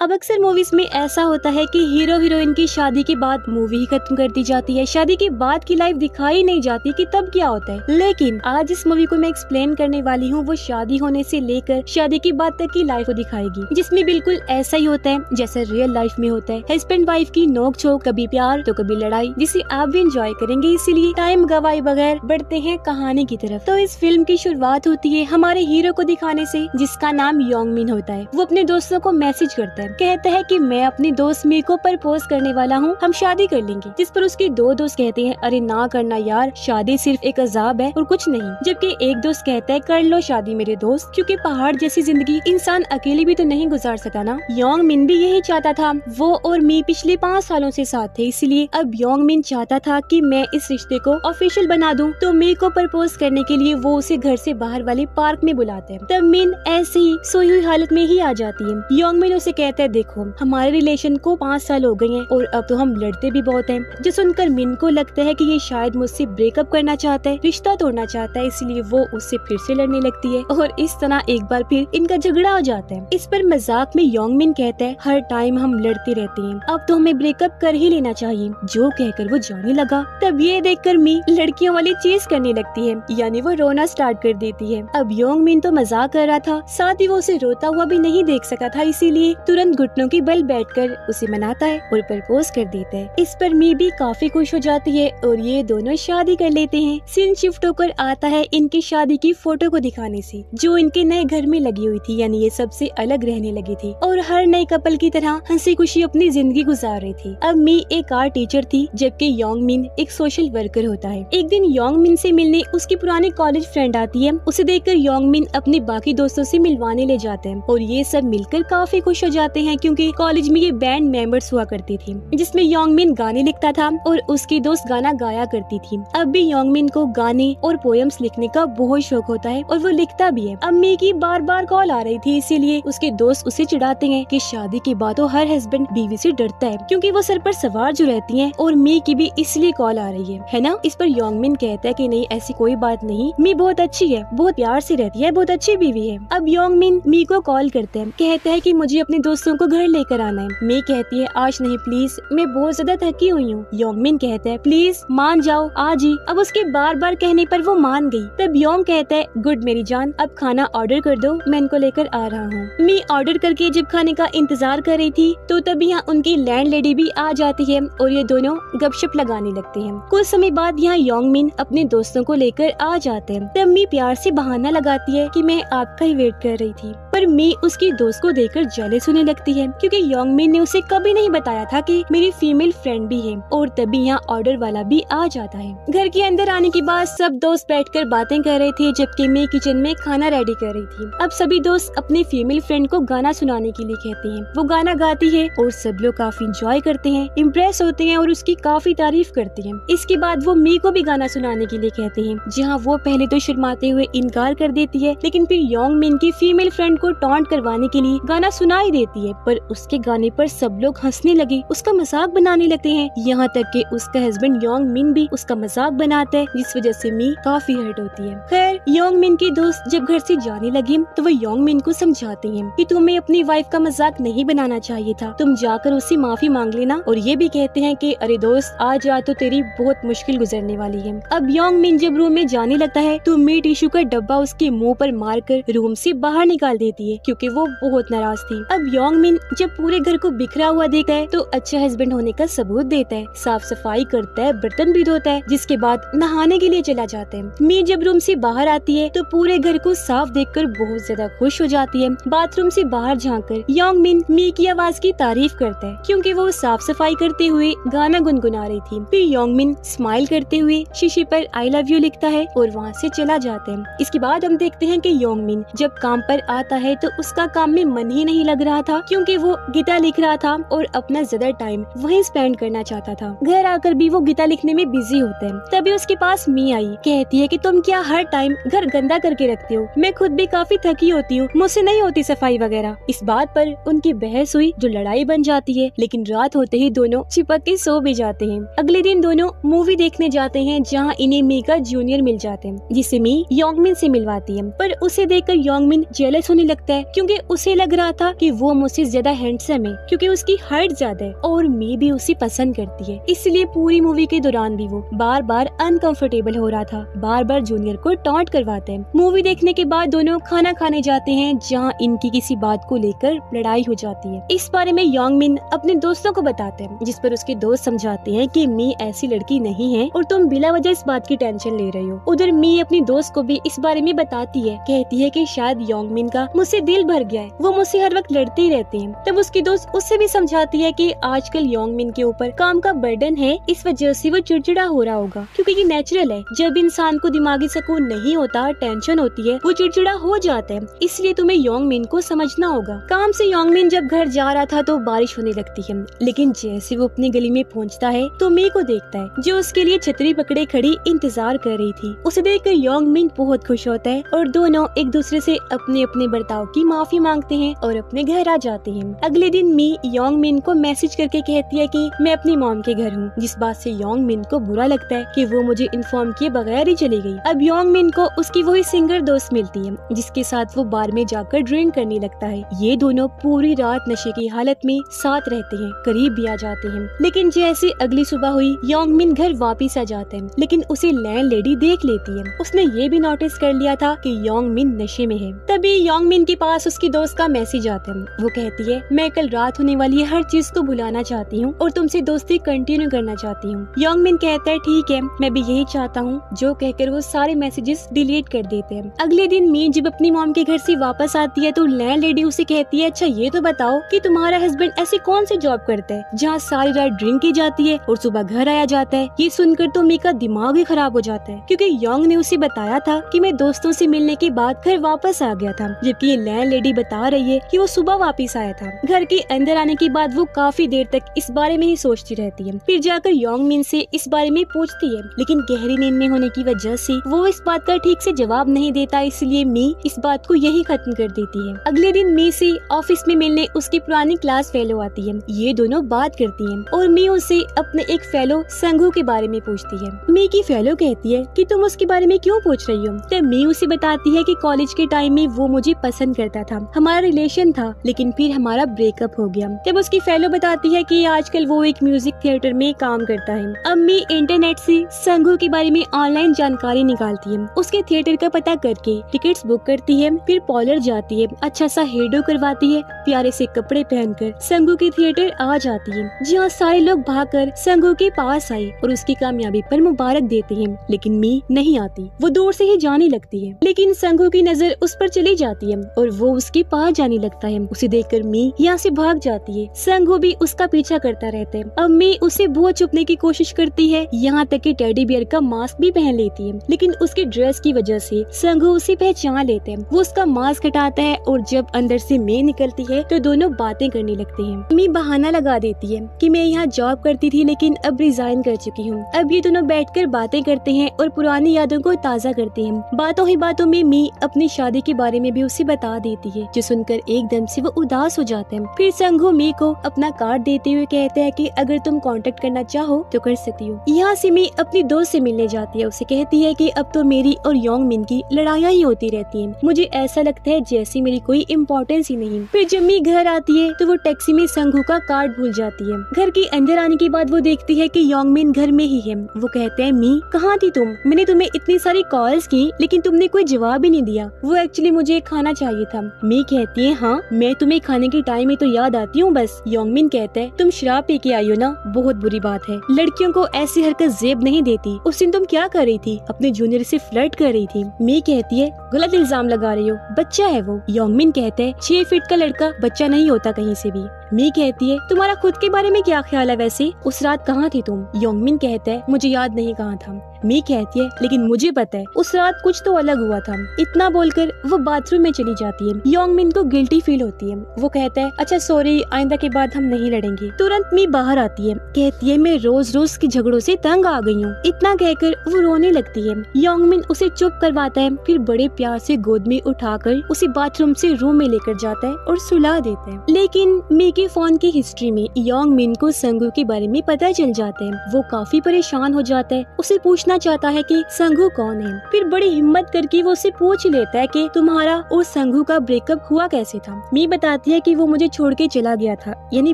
अब अक्सर मूवीज में ऐसा होता है कि हीरो हीरोइन की शादी के बाद मूवी ही खत्म कर दी जाती है, शादी के बाद की लाइफ दिखाई नहीं जाती कि तब क्या होता है। लेकिन आज इस मूवी को मैं एक्सप्लेन करने वाली हूँ, वो शादी होने से लेकर शादी के बाद तक की लाइफ को दिखाएगी, जिसमें बिल्कुल ऐसा ही होता है जैसा रियल लाइफ में होता है। हस्बैंड वाइफ की नोक झोंक, कभी प्यार तो कभी लड़ाई, जिसे आप भी एंजॉय करेंगे। इसीलिए टाइम गवाए बगैर बढ़ते हैं कहानी की तरफ। तो इस फिल्म की शुरुआत होती है हमारे हीरो को दिखाने से, जिसका नाम योंग मिन होता है। वो अपने दोस्तों को मैसेज करता है, कहता है कि मैं अपनी दोस्त मी को प्रपोज करने वाला हूँ, हम शादी कर लेंगे। जिस पर उसके दो दोस्त कहते हैं, अरे ना करना यार, शादी सिर्फ एक अजाब है और कुछ नहीं। जबकि एक दोस्त कहता है, कर लो शादी मेरे दोस्त, क्योंकि पहाड़ जैसी जिंदगी इंसान अकेले भी तो नहीं गुजार सकता ना। योंग मिन भी यही चाहता था। वो और मी पिछले 5 सालों से साथ थे, इसलिए अब योंग मिन चाहता था कि मैं इस रिश्ते को ऑफिशियल बना दूं। तो मी को प्रपोज करने के लिए वो उसे घर से बाहर वाले पार्क में बुलाते हैं। तब मिन ऐसे ही सोई हुई हालत में ही आ जाती है। योंग मिन उसे कहता है, देखो हमारे रिलेशन को 5 साल हो गए हैं और अब तो हम लड़ते भी बहुत हैं। जो सुनकर मिन को लगता है कि ये शायद मुझसे ब्रेकअप करना चाहता है, रिश्ता तोड़ना चाहता है, इसलिए वो उससे फिर से लड़ने लगती है और इस तरह एक बार फिर इनका झगड़ा हो जाता है। इस पर मजाक में योंग मिन कहता है, हर टाइम हम लड़ते रहते हैं, अब तो हमें ब्रेकअप कर ही लेना चाहिए। जो कहकर वो जाने लगा। तब ये देखकर मी लड़कियों वाली चीज करने लगती है, यानी वो रोना स्टार्ट कर देती है। अब योंग मिन तो मजाक कर रहा था, साथ ही वो उसे रोता हुआ भी नहीं देख सका था, इसीलिए तुरंत घुटनों के बल बैठकर उसे मनाता है और प्रपोज कर देता है। इस पर मी भी काफी खुश हो जाती है और ये दोनों शादी कर लेते हैं। सीन शिफ्ट होकर आता है इनकी शादी की फोटो को दिखाने से, जो इनके नए घर में लगी हुई थी, यानी ये सबसे अलग रहने लगी थी और हर नए कपल की तरह हंसी खुशी अपनी जिंदगी गुजार रही थी। अब मी एक आर्ट टीचर थी, जबकि योंग मिन एक सोशल वर्कर होता है। एक दिन योंग मिन से मिलने उसकी पुरानी कॉलेज फ्रेंड आती है। उसे देखकर योंग मिन अपने बाकी दोस्तों से मिलवाने ले जाते हैं और ये सब मिलकर काफी खुश हो जाते हैं, क्योंकि कॉलेज में ये बैंड मेंबर्स हुआ करती थी, जिसमें योंग मिन गाने लिखता था और उसकी दोस्त गाना गाया करती थी। अब भी योंग मिन को गाने और पोएम्स लिखने का बहुत शौक होता है और वो लिखता भी है। अब मी की बार बार कॉल आ रही थी, इसीलिए उसके दोस्त उसे चिढ़ाते हैं कि शादी के बाद तो हर हस्बैंड बीवी से डरता है, क्योंकि वो सर पर सवार जो रहती है, और मी की भी इसलिए कॉल आ रही है ना। इस पर योंग मिन कहता है कि नहीं, ऐसी कोई बात नहीं, मी बहुत अच्छी है, बहुत प्यार से रहती है, बहुत अच्छी बीवी है। अब योंग मिन मी को कॉल करते हैं, कहता है कि मुझे अपने दोस्तों को घर लेकर आना है। मी कहती है, आज नहीं प्लीज, मैं बहुत ज्यादा थकी हुई हूँ। योंग मिन कहता है, प्लीज मान जाओ आज ही। अब उसके बार बार कहने पर वो मान गई। तब योंग कहता है, गुड मेरी जान, अब खाना ऑर्डर कर दो, मैं इनको लेकर आ रहा हूँ। मी ऑर्डर करके जब खाने का इंतजार कर रही थी, तो तब यहाँ उनकी लैंडलेडी भी आ जाती है और ये दोनों गपशप लगाने लगते हैं। कुछ समय बाद यहाँ योंग मिन अपने दोस्तों को लेकर आ जाते हैं। तब मी प्यार से बहाना लगाती है कि मैं आपका ही वेट कर रही थी, पर मी उसकी दोस्त को देखकर जेलस होने लगती है, क्योंकि योंग मिन ने उसे कभी नहीं बताया था कि मेरी फीमेल फ्रेंड भी है। और तभी यहाँ ऑर्डर वाला भी आ जाता है। घर के अंदर आने के बाद सब दोस्त बैठकर बातें कर रहे थे, जबकि मैं किचन में खाना रेडी कर रही थी। अब सभी दोस्त अपनी फीमेल फ्रेंड को गाना सुनाने के लिए कहते हैं। वो गाना गाती है और सब लोग काफी इंजॉय करते हैं, इम्प्रेस होते हैं और उसकी काफी तारीफ करते हैं। इसके बाद वो मी को भी गाना सुनाने के लिए कहते हैं, जहाँ वो पहले तो शर्माते हुए इनकार कर देती है, लेकिन फिर योंग मिन की फीमेल फ्रेंड को टॉन्ट करवाने के लिए गाना सुनाई देती है। पर उसके गाने पर सब लोग हंसने लगे, उसका मजाक बनाने लगते हैं, यहाँ तक कि उसका हस्बैंड योंग मिन भी उसका मजाक बनाता है, जिस वजह से मी काफी हर्ट होती है। खैर योंग मिन की दोस्त जब घर से जाने लगी तो वो योंग मिन को समझाते हैं कि तुम्हें अपनी वाइफ का मजाक नहीं बनाना चाहिए था, तुम जाकर उससे माफी मांग लेना। और ये भी कहते हैं कि अरे दोस्त, आज रात तो तेरी बहुत मुश्किल गुजरने वाली है। अब योंग मिन जब रूम में जाने लगता है तो मी टिश्यू का डब्बा उसके मुंह पर मारकर रूम से बाहर निकाल देती है, क्योंकि वो बहुत नाराज थी। अब योंग मिन जब पूरे घर को बिखरा हुआ देखता है तो अच्छा हस्बैंड होने का सबूत देता है, साफ सफाई करता है, बर्तन भी धोता है, जिसके बाद नहाने के लिए चला जाता है। मी जब रूम से बाहर आती है तो पूरे घर को साफ देखकर बहुत ज्यादा खुश हो जाती है। बाथरूम से बाहर झांककर योंग मिन मी की आवाज की तारीफ करता है, क्योंकि वो साफ सफाई करते हुए गाना गुनगुना रही थी। फिर योंग मिन स्माइल करते हुए शीशे पर आई लव यू लिखता है और वहाँ से चला जाता है। इसके बाद हम देखते हैं कि योंग मिन जब काम पर आता है तो उसका काम में मन ही नहीं लग रहा था, क्योंकि वो गीता लिख रहा था और अपना ज्यादा टाइम वहीं स्पेंड करना चाहता था। घर आकर भी वो गीता लिखने में बिजी होता है। तभी उसके पास मी आई, कहती है कि तुम क्या हर टाइम घर गंदा करके रखते हो, मैं खुद भी काफी थकी होती हूँ, मुझसे नहीं होती सफाई वगैरह। इस बात पर उनकी बहस हुई, जो लड़ाई बन जाती है, लेकिन रात होते ही दोनों चिपक के सो भी जाते हैं। अगले दिन दोनों मूवी देखने जाते हैं, जहाँ इन्हें मी का जूनियर मिल जाते हैं, जिसे मी योंग मिन से मिलवाती है। पर उसे देखकर योंग मिन जेलस होने लगता है, क्योंकि उसे लग रहा था कि वो उससे ज्यादा हैंडसम है क्योंकि उसकी हाइट ज्यादा है और मी भी उसे पसंद करती है। इसलिए पूरी मूवी के दौरान भी वो बार बार अनकंफर्टेबल हो रहा था, बार बार जूनियर को टॉन्ट करवाते हैं। मूवी देखने के बाद दोनों खाना खाने जाते हैं जहाँ इनकी किसी बात को लेकर लड़ाई हो जाती है। इस बारे में योंग मिन अपने दोस्तों को बताते हैं, जिस पर उसके दोस्त समझाते हैं कि मी ऐसी लड़की नहीं है और तुम बिला वजह इस बात की टेंशन ले रहे हो। उधर मी अपनी दोस्त को भी इस बारे में बताती है, कहती है कि शायद योंग मिन का मुझसे दिल भर गया है, वो मुझसे हर वक्त लड़ते ही रहते हैं। तब उसकी दोस्त उससे भी समझाती है कि आजकल योंग मिन के ऊपर काम का बर्डन है, इस वजह से वो चिड़चिड़ा हो रहा होगा, क्योंकि ये नेचुरल है। जब इंसान को दिमागी सुकून नहीं होता, टेंशन होती है, वो चिड़चिड़ा हो जाता है। इसलिए तुम्हें योंग मिन को समझना होगा। काम से योंग मिन जब घर जा रहा था तो बारिश होने लगती है, लेकिन जैसे वो अपनी गली में पहुंचता है तो मी को देखता है जो उसके लिए छतरी पकड़े खड़ी इंतजार कर रही थी। उसे देखकर योंग मिन बहुत खुश होता है और दोनों एक दूसरे से अपने अपने बर्ताव की माफी मांगते हैं और अपने घर आ जाते हैं। अगले दिन मी योंग मिन को मैसेज करके कहती है कि मैं अपनी मॉम के घर हूँ, जिस बात से योंग मिन को बुरा लगता है कि वो मुझे इन्फॉर्म किए बगैर ही चली गई। अब योंग मिन को उसकी वही सिंगर दोस्त मिलती है जिसके साथ वो बार में जाकर ड्रिंक करने लगता है। ये दोनों पूरी रात नशे की हालत में साथ रहते हैं, करीब भी आ जाते हैं। लेकिन जैसे अगली सुबह हुई योंग मिन घर वापिस आ जाते हैं, लेकिन उसे लैंड लेडी देख लेती है। उसने ये भी नोटिस कर लिया था कि योंग मिन नशे में है। तभी योंग मिन के पास उसकी दोस्त का मैसेज आता है। वो कहती है, मैं कल रात होने वाली हर चीज को भुलाना चाहती हूँ और तुमसे दोस्ती कंटिन्यू करना चाहती हूँ। योंग मिन कहता है ठीक है, मैं भी यही चाहता हूँ, जो कहकर वो सारे मैसेजेस डिलीट कर देते हैं। अगले दिन मी जब अपनी मॉम के घर से वापस आती है तो लैंड लेडी उसे कहती है, अच्छा ये तो बताओ कि तुम्हारा हस्बैंड ऐसी कौन सी जॉब करता है जहाँ सारी रात ड्रिंक की जाती है और सुबह घर आया जाता है। ये सुनकर तो मी का दिमाग ही खराब हो जाता है, क्योंकि योंग ने उसे बताया था कि मैं दोस्तों से मिलने के बाद घर वापस आ गया था, जबकि ये लैंड लेडी बता रही है कि वो सुबह वापस आया था। घर के अंदर आने के बाद वो काफी देर तक इस बारे में ही सोचती रहती है। फिर जाकर योंग मिन से इस बारे में पूछती है, लेकिन गहरी नींद में होने की वजह से वो इस बात का ठीक से जवाब नहीं देता, इसलिए मी इस बात को यही खत्म कर देती है। अगले दिन मी से ऑफिस में मिलने उसकी पुरानी क्लास फेलो आती है। ये दोनों बात करती है और मी उसे अपने एक फेलो संगू के बारे में पूछती है। मी की फेलो कहती है कि तुम उसके बारे में क्यों पूछ रही हो। तब मी उसे बताती है कि कॉलेज के टाइम में वो मुझे पसंद करता था, हमारा रिलेशन था, लेकिन फिर हमारा ब्रेकअप हो गया। तब उसकी फेलो बताती है कि आजकल वो एक म्यूजिक थिएटर में काम करता है। अब मी इंटरनेट से संगू के बारे में ऑनलाइन जानकारी निकालती है, उसके थिएटर का पता करके टिकट्स बुक करती है, फिर पार्लर जाती है, अच्छा सा हेयर डो करवाती है, प्यारे से कपड़े पहनकर संगू के थिएटर आ जाती है, जहाँ सारे लोग भागकर संगू के पास आए और उसकी कामयाबी पर मुबारक देते हैं। लेकिन मी नहीं आती, वो दूर से ही जाने लगती है। लेकिन संगू की नजर उस पर चली जाती है और वो उसके पास जाने लगता है। उसे देखकर मी यहाँ से भाग जाती है। संगू भी उसका पीछा करता रहता है। अब मी उसे बहुत छुपने की कोशिश करती है, यहाँ तक कि टेडी बियर का मास्क भी पहन लेती है, लेकिन उसकी ड्रेस की वजह से संगू उसे पहचान लेते हैं। वो उसका मास्क हटाता है और जब अंदर से मी निकलती है तो दोनों बातें करने लगते हैं। मी बहाना लगा देती है कि मैं यहाँ जॉब करती थी लेकिन अब रिजाइन कर चुकी हूँ। अब ये दोनों बैठकर बातें करते हैं और पुरानी यादों को ताज़ा करते हैं। बातों ही बातों में मी अपनी शादी के बारे में भी उसे बता देती है, जो सुनकर एकदम से वो उदास हो जाते हैं। फिर संगू मी को अपना कार्ड देते हुए कहते हैं कि अगर तुम कांटेक्ट करना चाहो तो कर सकती हो। यहाँ से मी अपनी दोस्त से मिलने जाती है। उसे कहती है कि अब तो मेरी और योंग मिन की लड़ाइयाँ ही होती रहती हैं। मुझे ऐसा लगता है जैसे मेरी कोई इम्पोर्टेंस ही नहीं। फिर जब मी घर आती है तो वो टैक्सी में संगू का कार्ड भूल जाती है। घर के अंदर आने के बाद वो देखती है कि योंग मिन घर में ही है। वो कहते हैं, मी कहाँ थी तुम? मैंने तुम्हें इतनी सारी कॉल्स की लेकिन तुमने कोई जवाब ही नहीं दिया। वो एक्चुअली मुझे खाना चाहिए था। मी कहती है, हाँ मैं तुम्हें खाने के टाइम में तो याद आती हूँ बस। योंग मिन कहता है, तुम शराब पी के आई हो ना, बहुत बुरी बात है। लड़कियों को ऐसी हरकत जेब नहीं देती। उस दिन तुम क्या कर रही थी? अपने जूनियर से फ्लर्ट कर रही थी। मी कहती है, गलत इल्जाम लगा रही हो, बच्चा है वो। योंग मिन कहते हैं, 6 फीट का लड़का बच्चा नहीं होता कहीं से भी। मी कहती है, तुम्हारा खुद के बारे में क्या ख्याल है वैसे? उस रात कहाँ थी तुम? योंग मिन कहता है, मुझे याद नहीं कहाँ था। मी कहती है, लेकिन मुझे पता है उस रात कुछ तो अलग हुआ था। इतना बोलकर वो बाथरूम में चली जाती है। योंग मिन को गिल्टी फील होती है। वो कहता है, अच्छा सॉरी, आइंदा के बाद हम नहीं लड़ेंगे। तुरंत मी बाहर आती है, कहती है, मैं रोज रोज के झगड़ों से तंग आ गई हूँ। इतना कहकर वो रोने लगती है। योंग मिन उसे चुप करवाता है, फिर बड़े प्यार से गोद में उठाकर उसे बाथरूम से रूम में लेकर जाता है और सुला देता है। लेकिन मी के फोन की हिस्ट्री में योंग मिन को संगू के बारे में पता चल जाता है। वो काफी परेशान हो जाता है, उसे पूछना चाहता है कि संगू कौन है। फिर बड़ी हिम्मत करके वो उसे पूछ लेता है कि तुम्हारा और संगू का ब्रेकअप हुआ कैसे था। मी बताती है कि वो मुझे छोड़ के चला गया था, यानी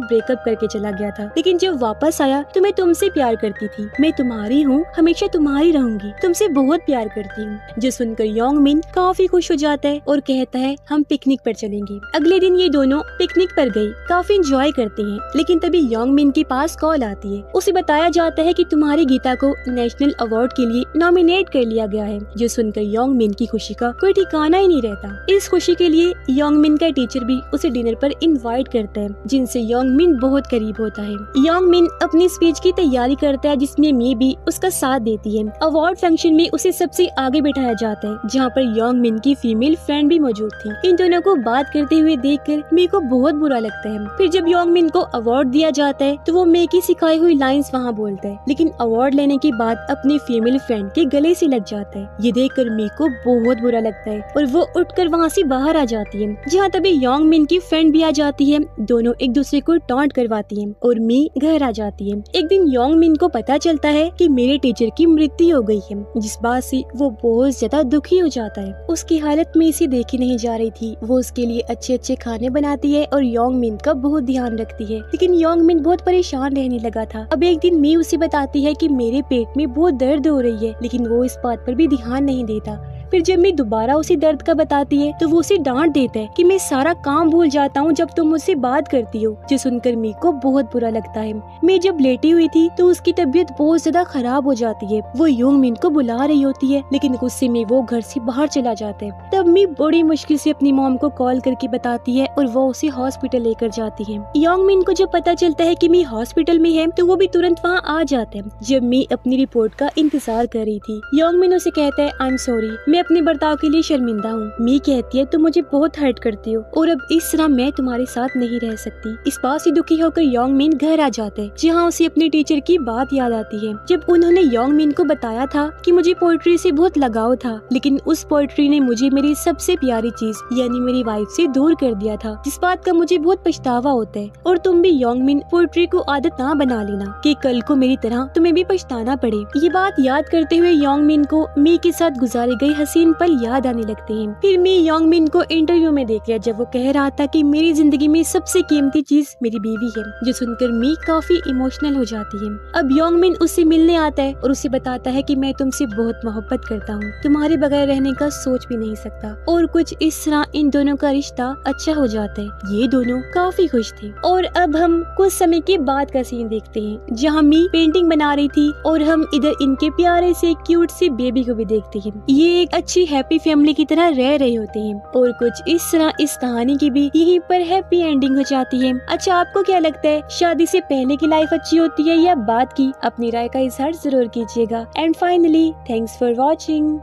ब्रेकअप करके चला गया था, लेकिन जब वापस आया तो मैं तुमसे प्यार करती थी, मैं तुम्हारी हूँ, हमेशा तुम्हारी रहूंगी, तुमसे बहुत प्यार करती हूँ। जो सुनकर योंग मिन काफी खुश हो जाता है और कहता है हम पिकनिक पर चलेंगे। अगले दिन ये दोनों पिकनिक पर गए, काफी एंजॉय करते हैं। लेकिन तभी योंग मिन के पास कॉल आती है, उसे बताया जाता है कि तुम्हारी गीता को नेशनल अवार्ड के लिए नॉमिनेट कर लिया गया है। जो सुनकर योंग मिन की खुशी का कोई ठिकाना ही नहीं रहता। इस खुशी के लिए योंग मिन का टीचर भी उसे डिनर पर इनवाइट करता है, जिनसे योंग मिन बहुत करीब होता है। योंग मिन अपनी स्पीच की तैयारी करता है, जिसमें मी भी उसका साथ देती है। अवार्ड फंक्शन में उसे सबसे आगे बिठाया जाता है, जहाँ पर योंग मिन की फीमेल फ्रेंड भी मौजूद थी। इन दोनों को बात करते हुए देखकर मी को बहुत बुरा लगता है। फिर जब योंग मिन को अवार्ड दिया जाता है तो वो मे की सिखाई हुई लाइंस वहाँ बोलता है, लेकिन अवार्ड लेने के बाद अपनी फीमेल फ्रेंड के गले से लग जाता है। ये देखकर मी को बहुत बुरा लगता है और वो उठकर वहाँ से बाहर आ जाती है, जहाँ तभी योंग मिन की फ्रेंड भी आ जाती है। दोनों एक दूसरे को टॉन्ट करवाती है और मी घर आ जाती है। एक दिन योंग मिन को पता चलता है कि मेरे टीचर की मृत्यु हो गई है, जिस बात से वो बहुत ज्यादा दुखी हो जाता है। उसकी हालत में इसे देखी नहीं जा रही थी। वो उसके लिए अच्छे अच्छे खाने बनाती है और योंग मिन का बहुत ध्यान रखती है, लेकिन योंग मिन बहुत परेशान रहने लगा था। अब एक दिन मी उसे बताती है कि मेरे पेट में बहुत दर्द हो रही है, लेकिन वो इस बात पर भी ध्यान नहीं देता। फिर जब मैं दोबारा उसे दर्द का बताती है तो वो उसे डांट देता है कि मैं सारा काम भूल जाता हूँ जब तुम मुझसे बात करती हो। जो सुनकर मी को बहुत बुरा लगता है। मैं जब लेटी हुई थी तो उसकी तबीयत बहुत ज्यादा खराब हो जाती है। वो योंग मिन को बुला रही होती है, लेकिन गुस्से में वो घर से बाहर चला जाता है। तब मी बड़ी मुश्किल से अपनी मॉम को कॉल करके बताती है और वो उसे हॉस्पिटल लेकर जाती है। योंग मिन को जब पता चलता है कि मी हॉस्पिटल में है तो वो भी तुरंत वहाँ आ जाता है। जब मी अपनी रिपोर्ट का इंतजार कर रही थी, योंग मिन उसे कहता है आई एम सॉरी, मैं अपने बर्ताव के लिए शर्मिंदा हूँ। मी कहती है तुम मुझे बहुत हर्ट करती हो और अब इस तरह मैं तुम्हारे साथ नहीं रह सकती। इस बात से दुखी होकर योंग मिन घर आ जाते हैं, जहाँ उसे अपने टीचर की बात याद आती है। जब उन्होंने योंग मिन को बताया था कि मुझे पोएट्री से बहुत लगाव था, लेकिन उस पोएट्री ने मुझे मेरी सबसे प्यारी चीज यानी मेरी वाइफ से दूर कर दिया था, जिस बात का मुझे बहुत पछतावा होता है। और तुम भी योंग मिन पोएट्री को आदत ना बना लेना कि कल को मेरी तरह तुम्हें भी पछताना पड़े। ये बात याद करते हुए योंग मिन को मी के साथ गुजारे गए हसीन पल याद आने लगते हैं। फिर मी योंग मिन को इंटरव्यू में देख लिया जब वो कह रहा था कि मेरी जिंदगी में सबसे कीमती चीज मेरी बीवी है, जो सुनकर मी काफी इमोशनल हो जाती है। अब योंग मिन उससे मिलने आता है और उसे बताता है कि मैं तुमसे बहुत मोहब्बत करता हूँ, तुम्हारे बगैर रहने का सोच भी नहीं सकता। और कुछ इस तरह इन दोनों का रिश्ता अच्छा हो जाता है। ये दोनों काफी खुश थे। और अब हम कुछ समय के बाद का सीन देखते हैं, जहाँ मी पेंटिंग बना रही थी और हम इधर इनके प्यारे से क्यूट से बेबी को भी देखते हैं। ये एक अच्छी हैप्पी फैमिली की तरह रह रहे होते हैं और कुछ इस तरह इस कहानी की भी यहीं पर हैप्पी एंडिंग हो जाती है। अच्छा, आपको क्या लगता है, शादी से पहले की लाइफ अच्छी होती है या बाद की? अपनी राय का इजहार जरूर कीजिएगा। And finally thanks for watching.